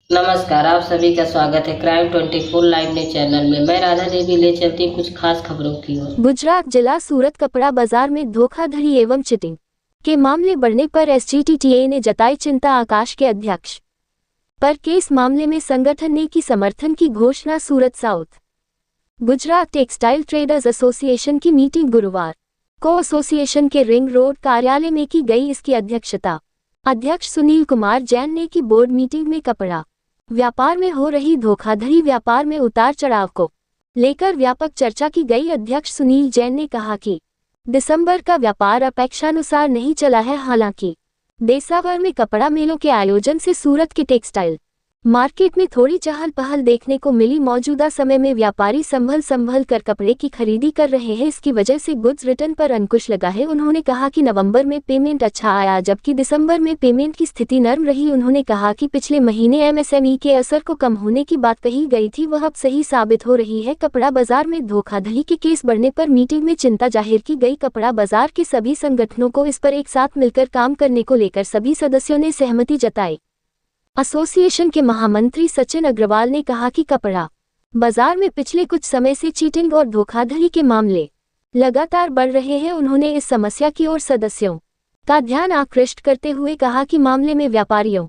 नमस्कार, आप सभी का स्वागत है क्राइम 24 लाइव न्यूज चैनल में। मैं राधा देवी ले चलती हूँ कुछ खास खबरों की ओर। गुजरात जिला सूरत कपड़ा बाजार में धोखाधड़ी एवं चिटिंग के मामले बढ़ने पर एसजीटीटीए ने जताई चिंता। आकाश के अध्यक्ष पर केस मामले में संगठन ने की समर्थन की घोषणा। Surat south Gujarat textile traders association की मीटिंग गुरुवार को एसोसिएशन के रिंग रोड कार्यालय में की गई। इसकी अध्यक्षता अध्यक्ष सुनील कुमार जैन ने की। बोर्ड मीटिंग में कपड़ा व्यापार में हो रही धोखाधड़ी, व्यापार में उतार चढ़ाव को लेकर व्यापक चर्चा की गई। अध्यक्ष सुनील जैन ने कहा कि दिसंबर का व्यापार अपेक्षानुसार नहीं चला है। हालांकि देसावर में कपड़ा मेलों के आयोजन से सूरत के टेक्सटाइल मार्केट में थोड़ी चहल पहल देखने को मिली। मौजूदा समय में व्यापारी संभल कर कपड़े की खरीदी कर रहे हैं। इसकी वजह से गुड्स रिटर्न पर अंकुश लगा है। उन्होंने कहा कि नवंबर में पेमेंट अच्छा आया, जबकि दिसंबर में पेमेंट की स्थिति नर्म रही। उन्होंने कहा कि पिछले महीने एमएसएमई के असर को कम होने की बात कही गई थी, वह अब सही साबित हो रही है। कपड़ा बाजार में धोखाधड़ी के केस बढ़ने पर मीटिंग में चिंता जाहिर की गई। कपड़ा बाजार के सभी संगठनों को इस पर एक साथ मिलकर काम करने को लेकर सभी सदस्यों ने सहमति जताई। एसोसिएशन के महामंत्री सचिन अग्रवाल ने कहा कि कपड़ा बाजार में पिछले कुछ समय से चीटिंग और धोखाधड़ी के मामले लगातार बढ़ रहे हैं। उन्होंने इस समस्या की ओर सदस्यों का ध्यान आकृष्ट करते हुए कहा कि मामले में व्यापारियों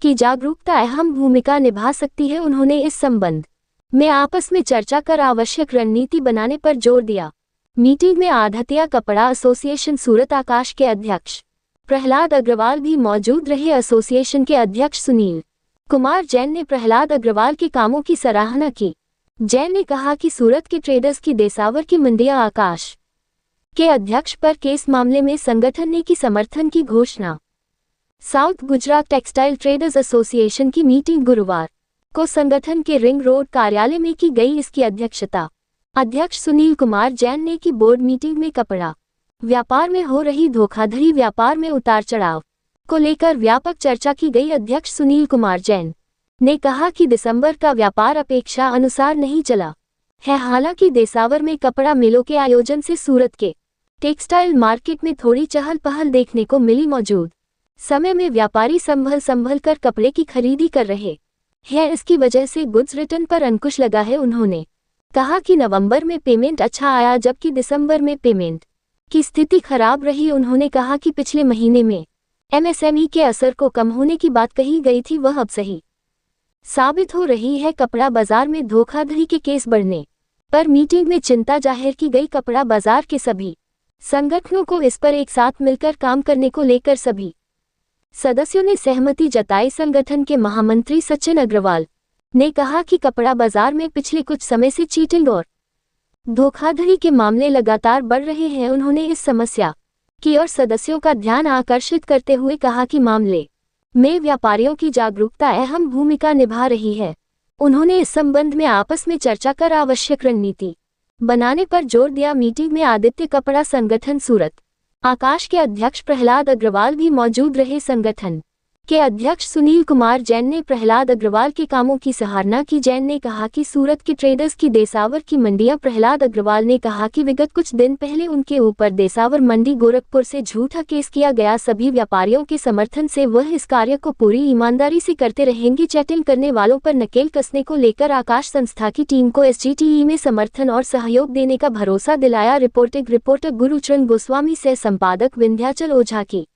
की जागरूकता अहम भूमिका निभा सकती है। उन्होंने इस संबंध में आपस में चर्चा कर आवश्यक रणनीति बनाने पर जोर दिया। मीटिंग में आढ़तिया कपड़ा एसोसिएशन सूरत आकाश के अध्यक्ष प्रहलाद अग्रवाल भी मौजूद रहे। एसोसिएशन के अध्यक्ष सुनील कुमार जैन ने प्रहलाद अग्रवाल के कामों की सराहना की। जैन ने कहा कि सूरत के ट्रेडर्स की देसावर की मंडियां आकाश के अध्यक्ष पर केस मामले में संगठन ने की समर्थन की घोषणा। South Gujarat textile traders association की मीटिंग गुरुवार को संगठन के रिंग रोड कार्यालय में की गई। इसकी अध्यक्षता अध्यक्ष सुनील कुमार जैन ने की। बोर्ड मीटिंग में कपड़ा व्यापार में हो रही धोखाधड़ी, व्यापार में उतार चढ़ाव को लेकर व्यापक चर्चा की गई। अध्यक्ष सुनील कुमार जैन ने कहा कि दिसंबर का व्यापार अपेक्षा अनुसार नहीं चला है। हालांकि देसावर में कपड़ा मेलों के आयोजन से सूरत के टेक्सटाइल मार्केट में थोड़ी चहल पहल देखने को मिली। मौजूद समय में व्यापारी संभल कर कपड़े की खरीदी कर रहे हैं। इसकी वजह से गुड्स रिटर्न पर अंकुश लगा है। उन्होंने कहा कि नवंबर में पेमेंट अच्छा आया, जबकि दिसंबर में पेमेंट की स्थिति खराब रही। उन्होंने कहा कि पिछले महीने में एमएसएमई के असर को कम होने की बात कही गई थी, वह अब सही साबित हो रही है। कपड़ा बाजार में धोखाधड़ी के केस बढ़ने पर मीटिंग में चिंता जाहिर की गई। कपड़ा बाजार के सभी संगठनों को इस पर एक साथ मिलकर काम करने को लेकर सभी सदस्यों ने सहमति जताई। संगठन के महामंत्री सचिन अग्रवाल ने कहा कि कपड़ा बाजार में पिछले कुछ समय से चीटिंग और धोखाधड़ी के मामले लगातार बढ़ रहे हैं। उन्होंने इस समस्या की ओर सदस्यों का ध्यान आकर्षित करते हुए कहा कि मामले में व्यापारियों की जागरूकता अहम भूमिका निभा रही है। उन्होंने इस संबंध में आपस में चर्चा कर आवश्यक रणनीति बनाने पर जोर दिया। मीटिंग में आदित्य कपड़ा संगठन सूरत आकाश के अध्यक्ष प्रहलाद अग्रवाल भी मौजूद रहे। संगठन के अध्यक्ष सुनील कुमार जैन ने प्रहलाद अग्रवाल के कामों की सराहना की। जैन ने कहा कि सूरत के ट्रेडर्स की देसावर की मंडियां। प्रहलाद अग्रवाल ने कहा कि विगत कुछ दिन पहले उनके ऊपर देसावर मंडी गोरखपुर से झूठा केस किया गया। सभी व्यापारियों के समर्थन से वह इस कार्य को पूरी ईमानदारी से करते रहेंगे। चैटिंग करने वालों पर नकेल कसने को लेकर आकाश संस्था की टीम को एसजीटीई में समर्थन और सहयोग देने का भरोसा दिलाया। रिपोर्टर गुरुचरण गोस्वामी से संपादक विंध्याचल ओझा की।